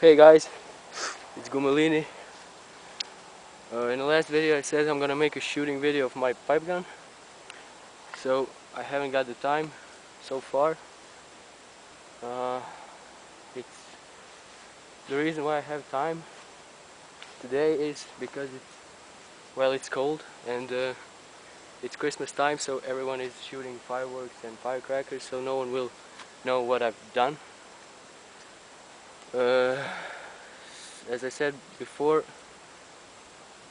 Hey guys, it's Gumalini. In the last video I said I'm gonna make a shooting video of my pipe gun. So I haven't got the time so far. Uh, it's the reason why I have time today is because it's cold and it's Christmas time, so everyone is shooting fireworks and firecrackers, so no one will know what I've done. Uh, as I said before,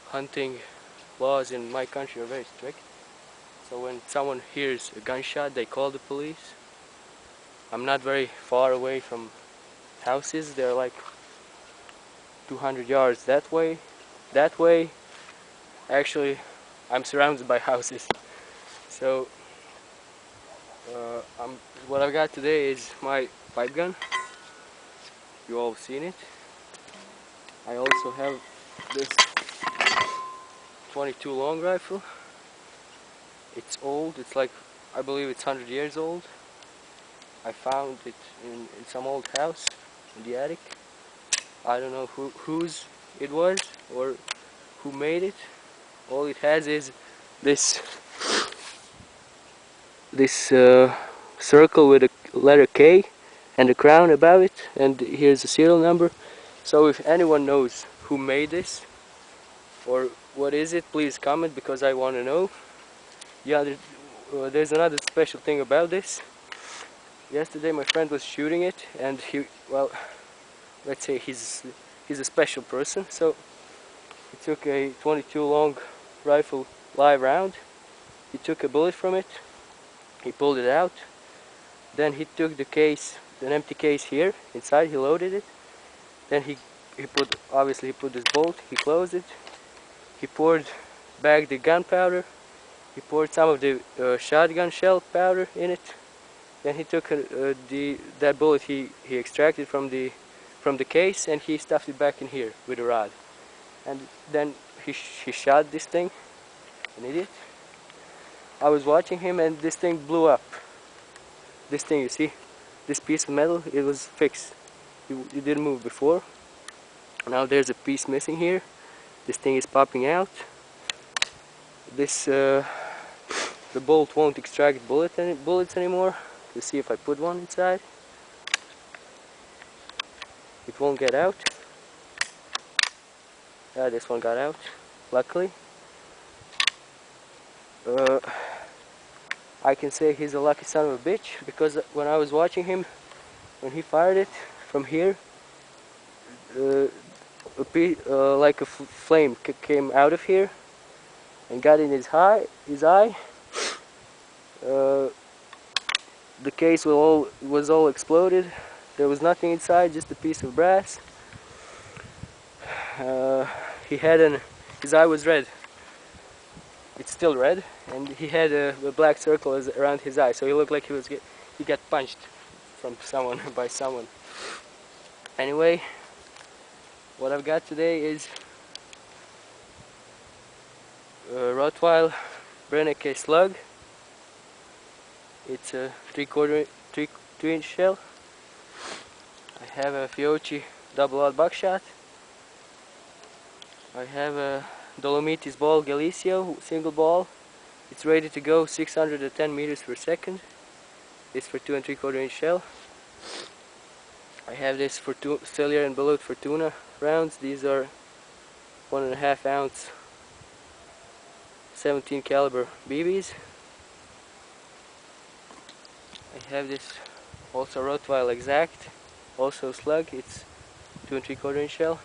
hunting laws in my country are very strict. So when someone hears a gunshot, they call the police. I'm not very far away from houses. They're like 200 yards that way. That way, actually, I'm surrounded by houses. So what I've got today is my pipe gun. You all seen it. I also have this 22 long rifle. It's old. It's like, I believe it's 100 years old. I found it in some old house in the attic. I don't know whose it was or who made it. All it has is this circle with a letter K and a crown above it, and here's a serial number. So if anyone knows who made this or what is it, please comment, because I want to know. Yeah, there's another special thing about this. Yesterday my friend was shooting it, and well, let's say he's a special person. So he took a 22 long rifle live round. He took a bullet from it. He pulled it out. Then he took the case, an empty case here inside. He loaded it. Then he put this bolt. He closed it. He poured back the gunpowder. He poured some of the shotgun shell powder in it. Then he took that bullet he extracted from the case, and he stuffed it back in here with a rod. And then he shot this thing. An idiot. I was watching him, and this thing blew up. This thing, you see, this piece of metal, it was fixed. It didn't move before. Now there's a piece missing here. This thing is popping out. The bolt won't extract bullets anymore. You see, if I put one inside, it won't get out. Yeah, this one got out, luckily. I can say he's a lucky son of a bitch, because when I was watching him, when he fired it from here, like a flame came out of here and got in his eye. The case was all exploded. There was nothing inside, just a piece of brass. His eye was red. It's still red, and he had a black circle around his eye, so he looked like he got punched from someone by someone. Anyway, what I've got today is Rottweil Brennecke slug. It's a 3/4-inch shell. I have a Fiocchi double-aught buckshot. I have a Dolomites ball Galicio single ball. It's ready to go, 610 meters per second. It's for 2 3/4-inch shell. I have this for Cellier and Beloit Fortuna rounds. These are 1.5 ounce 17 caliber BBs. I have this also Rottweil Exact, also slug. It's 2 3/4-inch shell.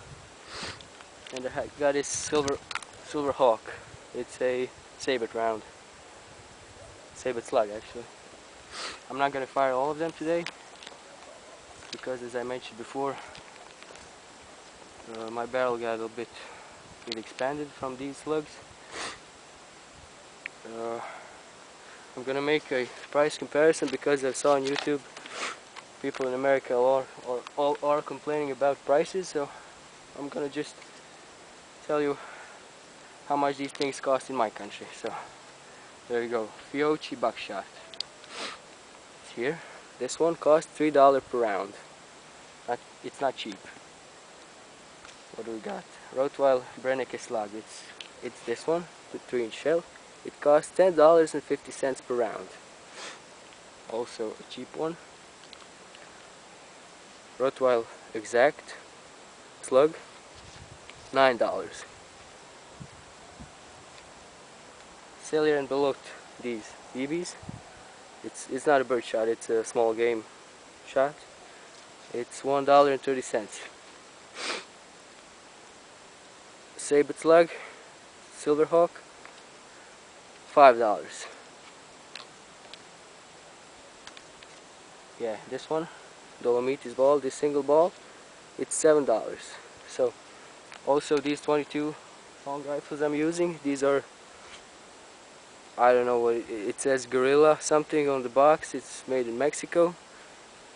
And I got this Silver Hawk. It's a Sabot round. Sabot slug, actually. I'm not gonna fire all of them today, because as I mentioned before, my barrel got a bit expanded from these slugs. I'm gonna make a price comparison, because I saw on YouTube people in America are complaining about prices, so I'm gonna just tell you how much these things cost in my country. So there you go, Fiocchi buckshot. It's here. This one costs $3 per round. It's not cheap. What do we got? Rottweil Brennecke slug. It's this one, the 3-inch shell. It costs $10.50 per round. Also a cheap one. Rottweil Exact slug, $9. Cellier and Belote, these BBs. It's not a bird shot, it's a small game shot. It's $1.30. Sabre slug, Silverhawk, $5. Yeah, this one, Dolomites ball, this single ball, it's $7. So, also these 22 long rifles I'm using, these are, I don't know what it says, Gorilla something on the box. It's made in Mexico.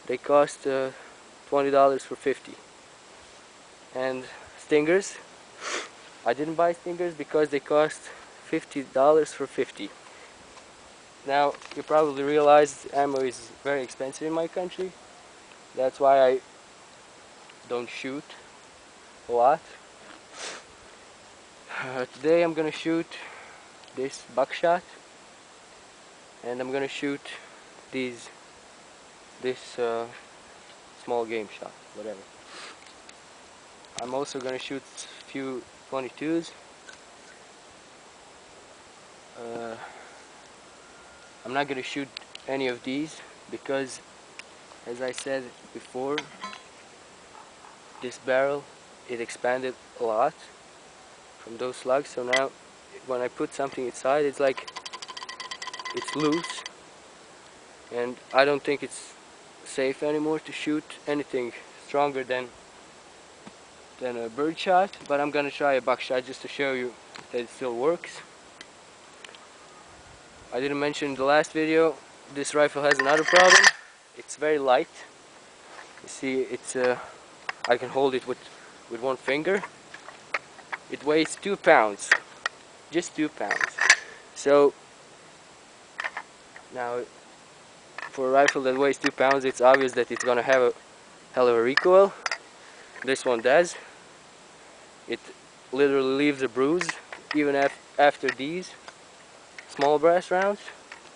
They cost $20 for 50. And Stingers, I didn't buy Stingers because they cost $50 for 50. Now you probably realize ammo is very expensive in my country. That's why I don't shoot a lot. Today I'm gonna shoot this buckshot, and I'm gonna shoot this small game shot, whatever. I'm also gonna shoot a few 22s. I'm not gonna shoot any of these because, as I said before, this barrel, it expanded a lot from those slugs. So now when I put something inside, it's like it's loose, and I don't think it's safe anymore to shoot anything stronger than a bird shot. But I'm gonna try a buckshot just to show you that it still works. I didn't mention in the last video, this rifle has another problem. It's very light. You see, it's I can hold it with one finger. It weighs 2 pounds, just 2 pounds. So now, for a rifle that weighs 2 pounds, it's obvious that it's gonna have a hell of a recoil. This one does. It literally leaves a bruise even after these small brass rounds,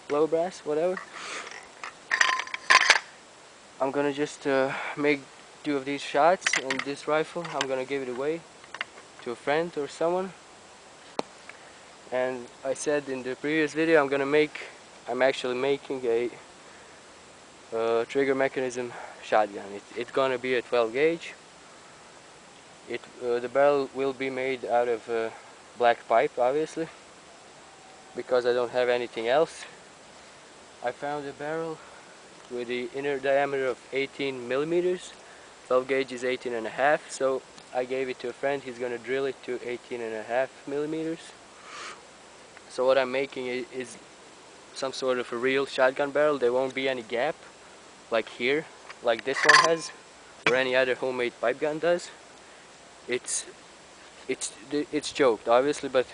low brass, whatever. I'm gonna just make 2 of these shots, and this rifle I'm gonna give it away to a friend or someone. And I said in the previous video, I'm actually making a trigger mechanism shotgun. It's gonna be a 12 gauge. The barrel will be made out of black pipe, obviously, because I don't have anything else. I found a barrel with the inner diameter of 18 millimeters. 12 gauge is 18.5, so I gave it to a friend. He's gonna drill it to 18.5 millimeters. So what I'm making is some sort of a real shotgun barrel. There won't be any gap like here, like this one has, or any other homemade pipe gun does. It's choked, obviously, but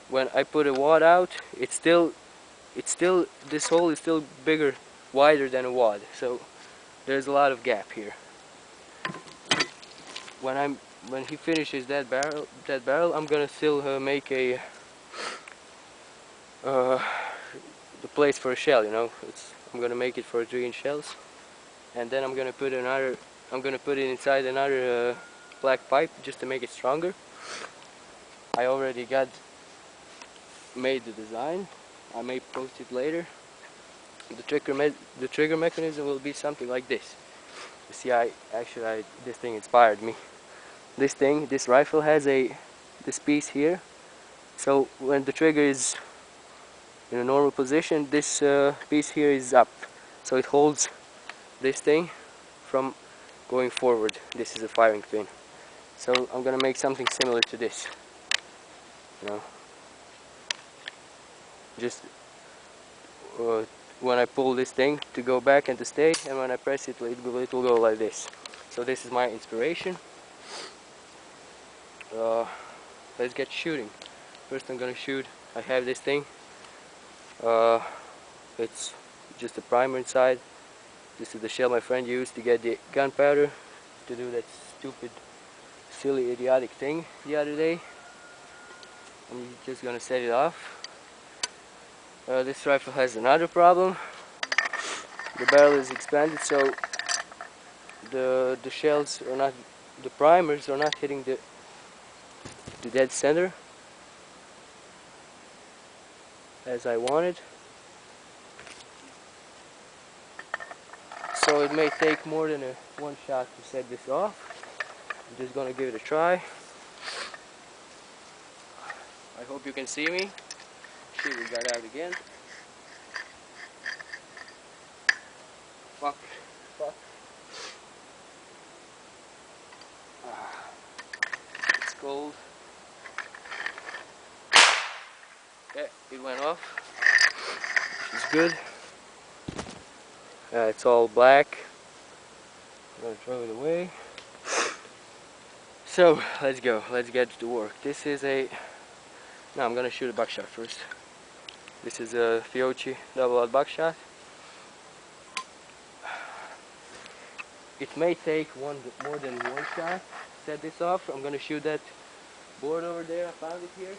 when I put a wad out, this hole is still bigger, wider than a wad, so there's a lot of gap here. When he finishes that barrel, I'm gonna still make a the place for a shell. You know, I'm gonna make it for 3-inch shells, and then I'm gonna put it inside another black pipe just to make it stronger. I already made the design. I may post it later. The trigger mechanism will be something like this. You see, this thing inspired me. This rifle has this piece here. So when the trigger is in a normal position, this piece here is up. So it holds this thing from going forward. This is a firing pin. So I'm gonna make something similar to this. You know, just when I pull this thing to go back and to stay, and when I press it, it will go like this. So this is my inspiration. Let's get shooting. First I'm gonna shoot. I have this thing. It's just a primer inside. This is the shell my friend used to get the gunpowder to do that stupid silly idiotic thing the other day. I'm just gonna set it off. This rifle has another problem. The barrel is expanded, so the shells are not, the primers are not hitting the dead center as I wanted. So it may take more than one shot to set this off. I'm just gonna give it a try. I hope you can see me. Shit, we got out again. Fuck. Fuck. It's cold. Yeah, it went off. Which is good. It's all black. I'm gonna throw it away. So let's go. Let's get to work. This is a. No, I'm gonna shoot a buckshot first. This is a Fiocchi double-aught buckshot. It may take more than one shot to set this off. I'm gonna shoot that board over there. I found it here.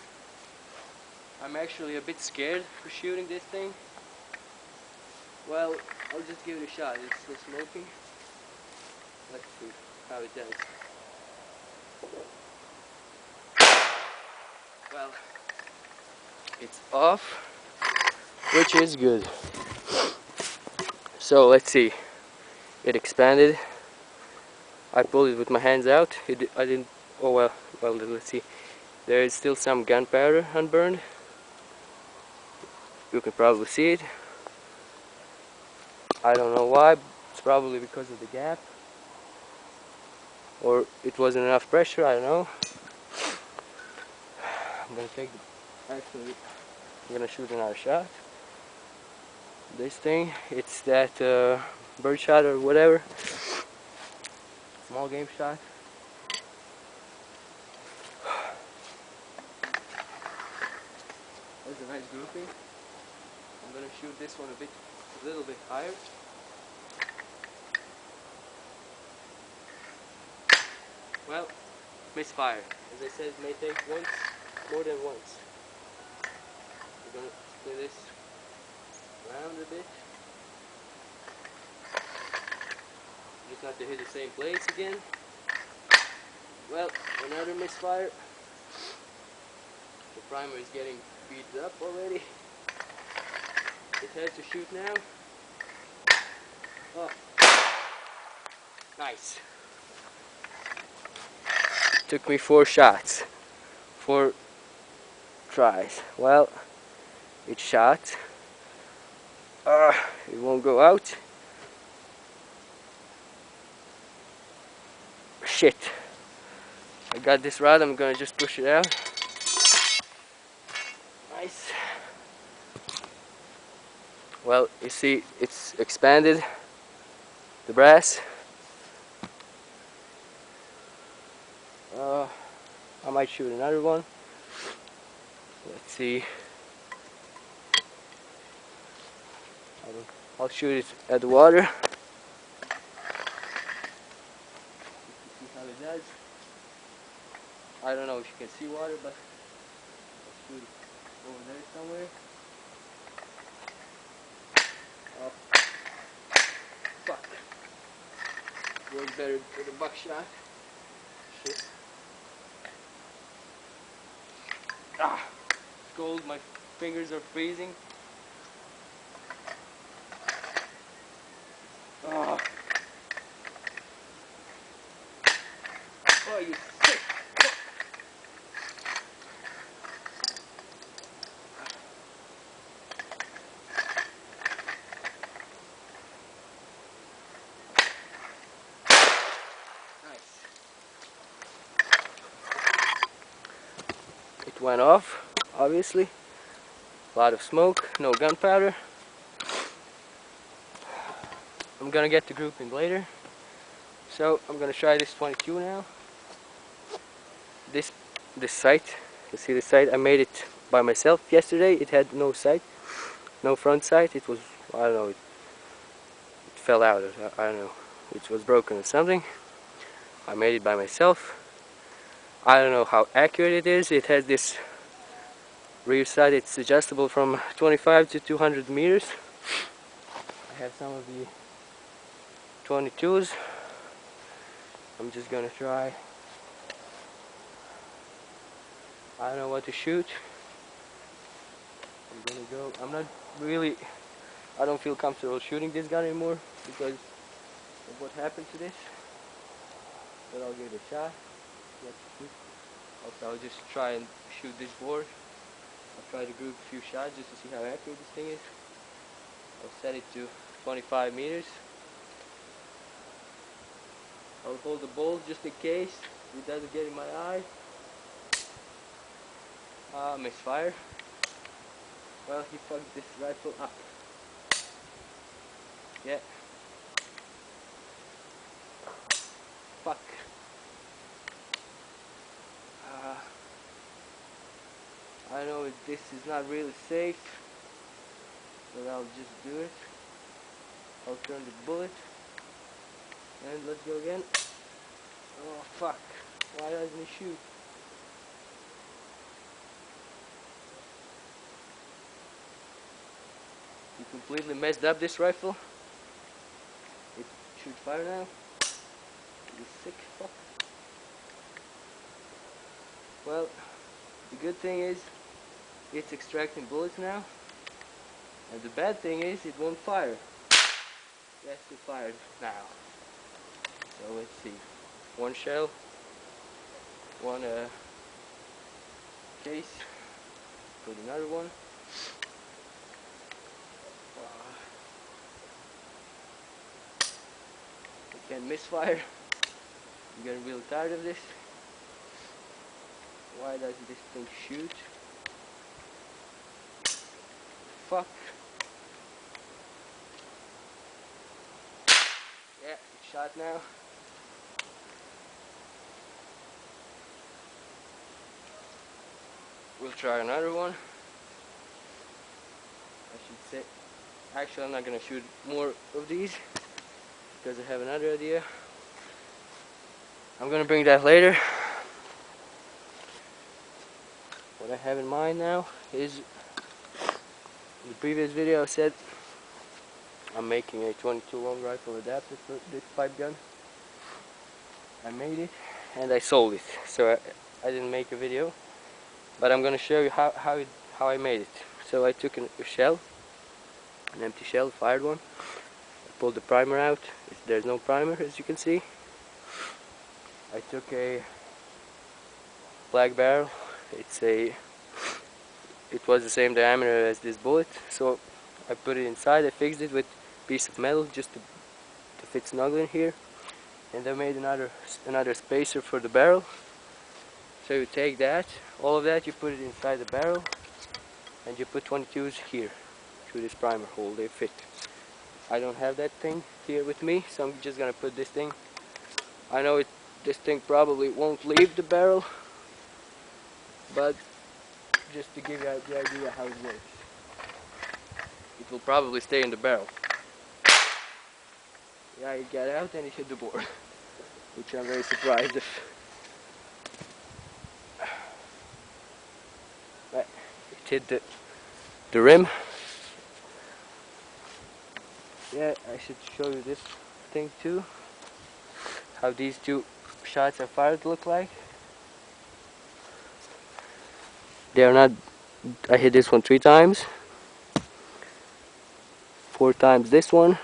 I'm actually a bit scared for shooting this thing. Well, I'll just give it a shot. It's still smoking. Let's see how it does. Well, it's off, which is good. So let's see. It expanded. I pulled it with my hands out. I didn't. Oh well. Well, let's see. There is still some gunpowder unburned. You can probably see it. I don't know why. It's probably because of the gap, or it wasn't enough pressure. I don't know. I'm gonna take the. Actually, I'm gonna shoot another shot. This thing. It's that bird shot or whatever. Small game shot. That's a nice grouping. I'm gonna shoot this one a little bit higher. Well, misfire. As I said, it may take more than once. We're gonna spin this around a bit. Just not to hit the same place again. Well, another misfire. The primer is getting beat up already. It has to shoot now. Oh, nice. Took me 4 shots, 4 tries. Well, it shot. It won't go out. Shit. I got this rod. I'm gonna just push it out. Nice. Well, you see, it's expanded. The brass. I might shoot another one. Let's see. I'll shoot it at the water. See how it does. I don't know if you can see water, but I'll shoot it over there somewhere. Oh, fuck. Works better with a buckshot. Shit. Ah, it's cold. My fingers are freezing. Oh, oh, you sick. Nice. It went off, obviously. A lot of smoke, no gunpowder. I'm gonna get the grouping later. So I'm gonna try this 22 now. This sight, you see the sight? I made it by myself yesterday. It had no sight, no front sight. It was, I don't know, it fell out. I don't know, it was broken or something. I made it by myself. I don't know how accurate it is. It has this rear sight, it's adjustable from 25 to 200 meters. I have some of the 22s. I'm just gonna try. I don't know what to shoot. I'm gonna go. I'm not really. I don't feel comfortable shooting this gun anymore because of what happened to this. But I'll give it a shot. Let's shoot. Also, I'll just try and shoot this board. I'll try to group a few shots just to see how accurate this thing is. I'll set it to 25 meters. I'll hold the bolt just in case it doesn't get in my eye. Misfire. Well, he fucked this rifle up. Yeah. Fuck. I know this is not really safe, but I'll just do it. I'll turn the bullet and let's go again. Oh fuck, why doesn't he shoot? He completely messed up this rifle. It should fire now. You sick fuck. Well, the good thing is it's extracting bullets now, and the bad thing is it won't fire. Yes, it fired now. So let's see. One shell, one case, put another one. I can't misfire. I'm getting really tired of this. Why doesn't this thing shoot? Fuck. Yeah, it's shot now. We'll try another one. I should say. Actually, I'm not gonna shoot more of these because I have another idea. I'm gonna bring that later. What I have in mind now is, in the previous video I said I'm making a 22 long rifle adapter for this pipe gun. I made it and I sold it, so I didn't make a video, but I'm gonna show you how I made it. So I took a shell, an empty shell, fired one. I pulled the primer out. There's no primer, as you can see. I took a black barrel. It was the same diameter as this bullet, so I put it inside. I fixed it with a piece of metal just to fit snugly in here, and I made another spacer for the barrel. So you take that, all of that, you put it inside the barrel, and you put 22s here through this primer hole. They fit. I don't have that thing here with me, so I'm just gonna put this thing. I know this thing probably won't leave the barrel, but just to give you the idea how it works. It will probably stay in the barrel. Yeah, it got out and it hit the board, which I'm very surprised if. But it hit the rim. Yeah, I should show you this thing too. How these two shots are fired look like. They are not. I hit this one 3 times. 4 times this one.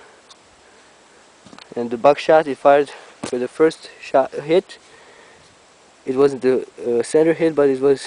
And the buckshot, it fired for the first shot hit. It wasn't the center hit, but it fired.